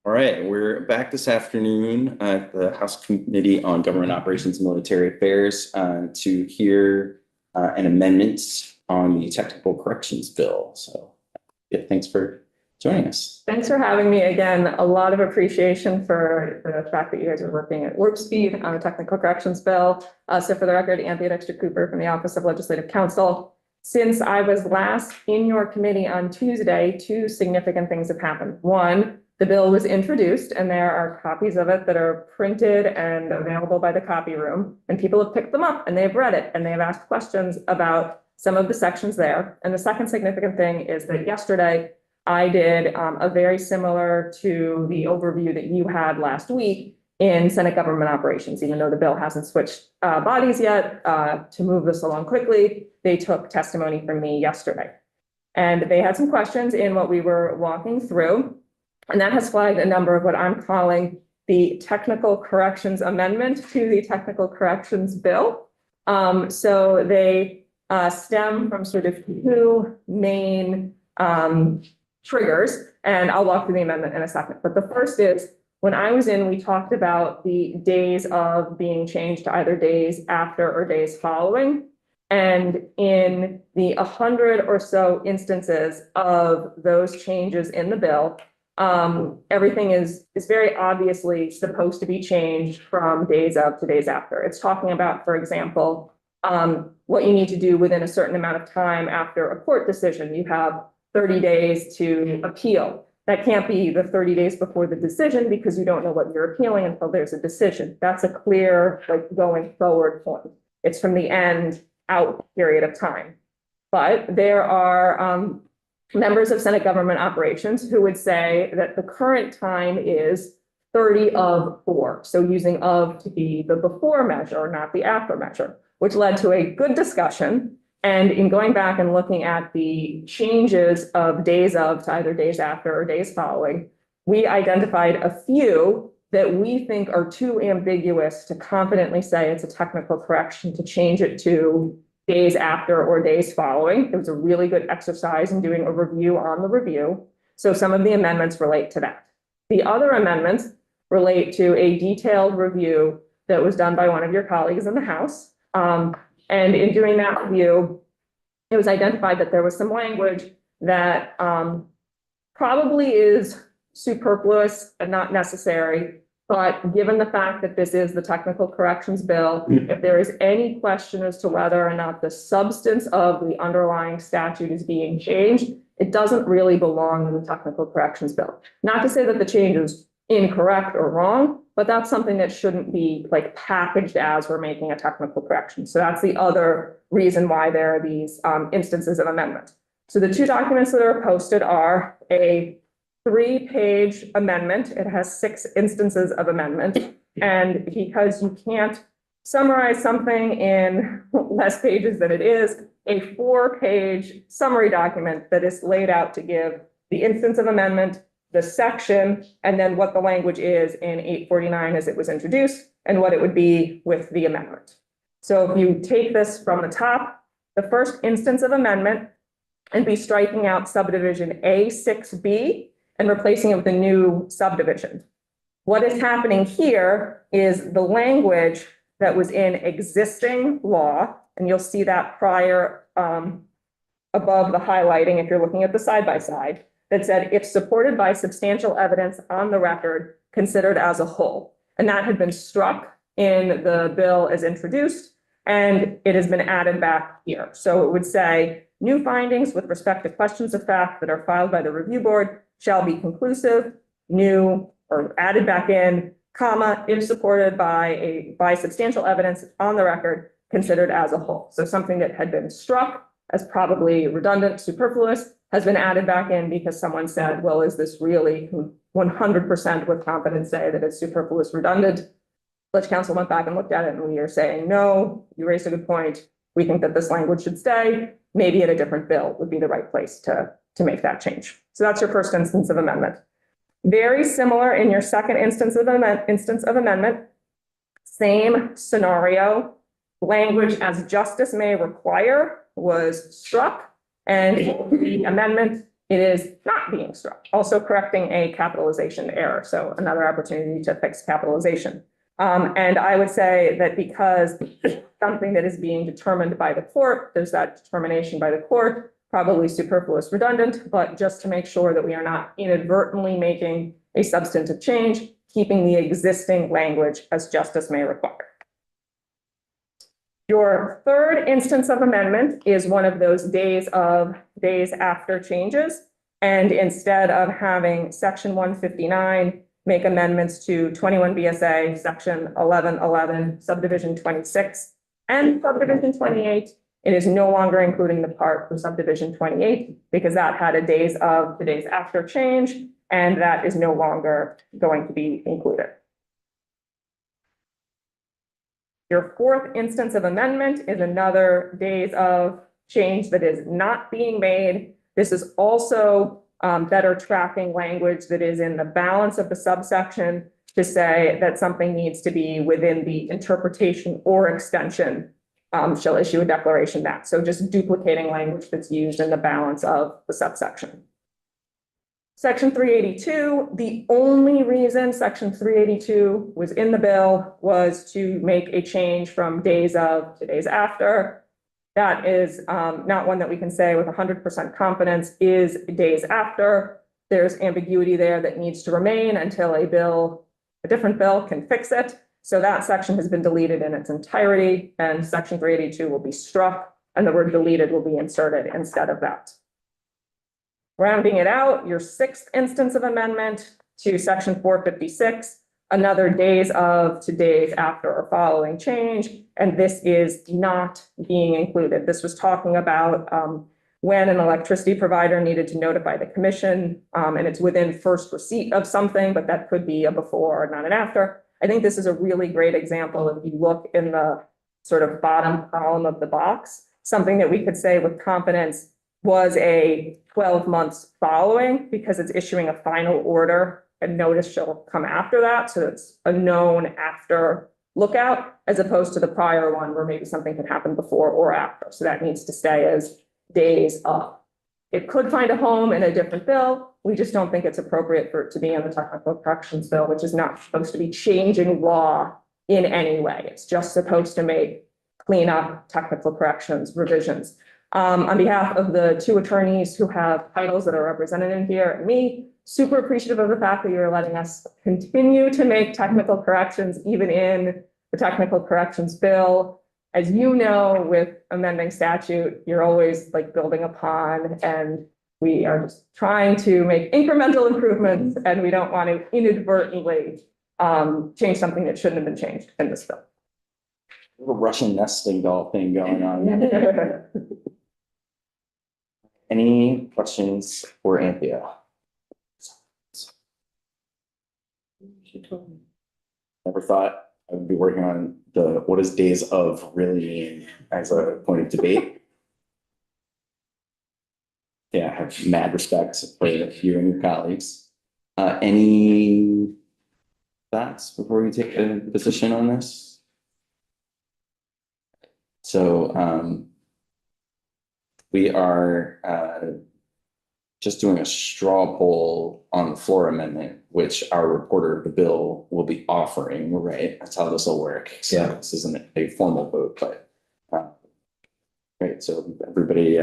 All right, we're back this afternoon at the House Committee on Government Operations and Military Affairs to hear an amendment on the Technical Corrections Bill. So, yeah, thanks for joining us. Thanks for having me again. A lot of appreciation for the fact that you guys are working at warp speed on the Technical Corrections Bill. So for the record, Anthea Dexter Cooper from the Office of Legislative Counsel. Since I was last in your committee on Tuesday, two significant things have happened. One, the bill was introduced and there are copies of it that are printed and available by the copy room, and people have picked them up and they've read it and they've asked questions about some of the sections there. And the second significant thing is that yesterday I did a very similar to the overview that you had last week in Senate Government Operations. Even though the bill hasn't switched bodies yet, to move this along quickly, they took testimony from me yesterday. And they had some questions in what we were walking through. And that has flagged a number of what I'm calling the Technical Corrections Amendment to the Technical Corrections Bill. So they stem from sort of two main triggers, and I'll walk through the amendment in a second. But the first is, when I was in, we talked about the days of being changed to either days after or days following. And in the 100 or so instances of those changes in the bill, everything is very obviously supposed to be changed from days of to days after. It's talking about, for example, what you need to do within a certain amount of time after a court decision. You have 30 days to appeal. That can't be the 30 days before the decision because you don't know what you're appealing until there's a decision. That's a clear, like, going forward point. It's from the end out period of time. But there are members of Senate Government Operations who would say that the current time is 30 of 4. So using of to be the before measure, not the after measure, which led to a good discussion. And in going back and looking at the changes of days of to either days after or days following, we identified a few that we think are too ambiguous to confidently say it's a technical correction to change it to days after or days following. It was a really good exercise in doing a review on the review. So some of the amendments relate to that. The other amendments relate to a detailed review that was done by one of your colleagues in the House. And in doing that review, it was identified that there was some language that probably is superfluous and not necessary. But given the fact that this is the Technical Corrections Bill, if there is any question as to whether or not the substance of the underlying statute is being changed, it doesn't really belong in the Technical Corrections Bill. Not to say that the change is incorrect or wrong, but that's something that shouldn't be like packaged as we're making a technical correction. So that's the other reason why there are these instances of amendment. So the two documents that are posted are a 3-page amendment. It has 6 instances of amendment. And because you can't summarize something in less pages than it is, a 4-page summary document that is laid out to give the instance of amendment, the section, and then what the language is in 849 as it was introduced, and what it would be with the amendment. So if you take this from the top, the first instance of amendment, and be striking out subdivision A6B and replacing it with a new subdivision. What is happening here is the language that was in existing law, and you'll see that prior above the highlighting if you're looking at the side-by-side, that said, if supported by substantial evidence on the record, considered as a whole. And that had been struck in the bill as introduced, and it has been added back here. So it would say, new findings with respect to questions of fact that are filed by the review board shall be conclusive, new, or added back in, comma, if supported by substantial evidence on the record, considered as a whole. So something that had been struck as probably redundant, superfluous, has been added back in because someone said, well, is this really 100% with confidence say that it's superfluous, redundant? Ledge Counsel went back and looked at it, and we are saying, no, you raised a good point. We think that this language should stay. Maybe in a different bill would be the right place to make that change. So that's your first instance of amendment. Very similar in your second instance of amendment, same scenario, language as justice may require was struck, and the amendment it is not being struck, also correcting a capitalization error. So another opportunity to fix capitalization. And I would say that because something that is being determined by the court, there's that determination by the court, probably superfluous, redundant, but just to make sure that we are not inadvertently making a substantive change, keeping the existing language as justice may require. Your third instance of amendment is one of those days after changes. And instead of having section 159 make amendments to 21 BSA, section 1111, subdivision 26, and subdivision 28, it is no longer including the part for subdivision 28 because that had a days after change, and that is no longer going to be included. Your fourth instance of amendment is another days of change that is not being made. This is also better tracking language that is in the balance of the subsection to say that something needs to be within the interpretation or extension shall issue a declaration that. So just duplicating language that's used in the balance of the subsection. Section 382, the only reason section 382 was in the bill was to make a change from days of to days after. That is not one that we can say with 100% confidence is days after. There's ambiguity there that needs to remain until a different bill can fix it. So that section has been deleted in its entirety, and section 382 will be struck, and the word deleted will be inserted instead of that. Rounding it out, your sixth instance of amendment to section 456, another days of to days after or following change, and this is not being included. This was talking about when an electricity provider needed to notify the commission, and it's within first receipt of something, but that could be a before or not an after. I think this is a really great example. If you look in the sort of bottom column of the box, something that we could say with confidence was a 12 months following because it's issuing a final order and notice shall come after that. So it's a known after lookout as opposed to the prior one where maybe something could happen before or after. So that needs to stay as days of. It could find a home in a different bill. We just don't think it's appropriate for it to be in the technical corrections bill, which is not supposed to be changing law in any way. It's just supposed to make clean up technical corrections revisions. On behalf of the two attorneys who have titles that are represented in here and me, super appreciative of the fact that you're letting us continue to make technical corrections even in the technical corrections bill. As you know, with amending statute, you're always like building upon, and we are just trying to make incremental improvements, and we don't want to inadvertently change something that shouldn't have been changed in this bill. A Russian nesting doll thing going on. Any questions for Anthea? Never thought I would be working on what does days of really mean as a point of debate. Yeah, I have mad respect for you and your colleagues. Any thoughts before we take a position on this? So we are just doing a straw poll on the floor amendment, which our reporter of the bill will be offering, right? That's how this will work. So yeah, this isn't a formal vote, but right. So everybody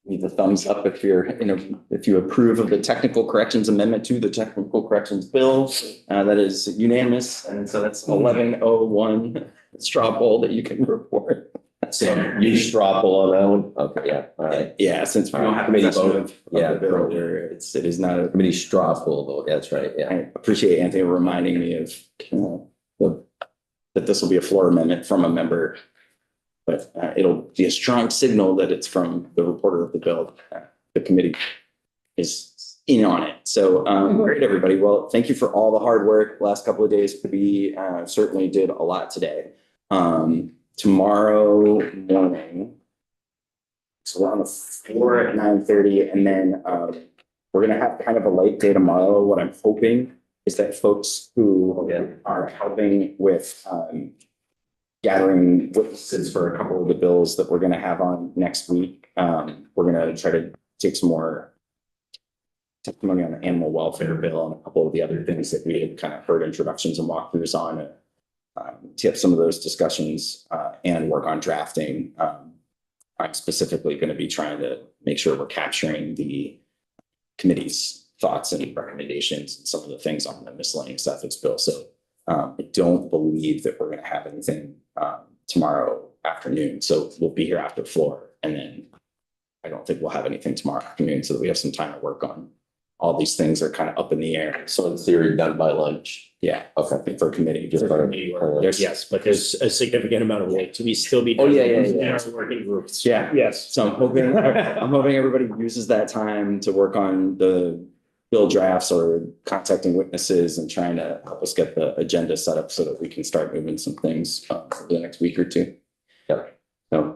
leave a thumbs up if if you approve of the technical corrections amendment to the technical corrections bill. That is unanimous, and so that's 1101 straw poll that you can report. So You straw poll on that one? Okay, yeah, all right. Yeah, since we don't have Committee possession vote. of the bill, it is not a. Committee straw poll vote, that's right, yeah. I appreciate Anthony reminding me of that this will be a floor amendment from a member, but it'll be a strong signal that it's from the reporter of the bill. The committee is in on it. So great, everybody. Well, thank you for all the hard work the last couple of days. We certainly did a lot today. Tomorrow morning, so we're on the floor at 9:30, and then we're gonna have kind of a late day tomorrow. What I'm hoping is that folks who are helping with gathering witnesses for a couple of the bills that we're gonna have on next week, we're gonna try to take some more testimony on the animal welfare bill and a couple of the other things that we had kind of heard introductions and walkthroughs on. Tip some of those discussions and work on drafting. I'm specifically going to be trying to make sure we're capturing the committee's thoughts and recommendations and some of the things on the miscellaneous ethics bill. So I don't believe that we're going to have anything tomorrow afternoon. So we'll be here after 4, and then I don't think we'll have anything tomorrow afternoon, so that we have some time to work on. All these things are kind of up in the air. So in theory, done by lunch. Yeah, Okay. for committee. Just For- committee work. There's- Yes, but there's a significant amount of work to be still be Oh, done. yeah, yeah, in yeah. our working groups. Yeah. Yes. So I'm hoping everybody uses that time to work on the bill drafts or contacting witnesses and trying to help us get the agenda set up so that we can start moving some things over the next week or two. Yep. So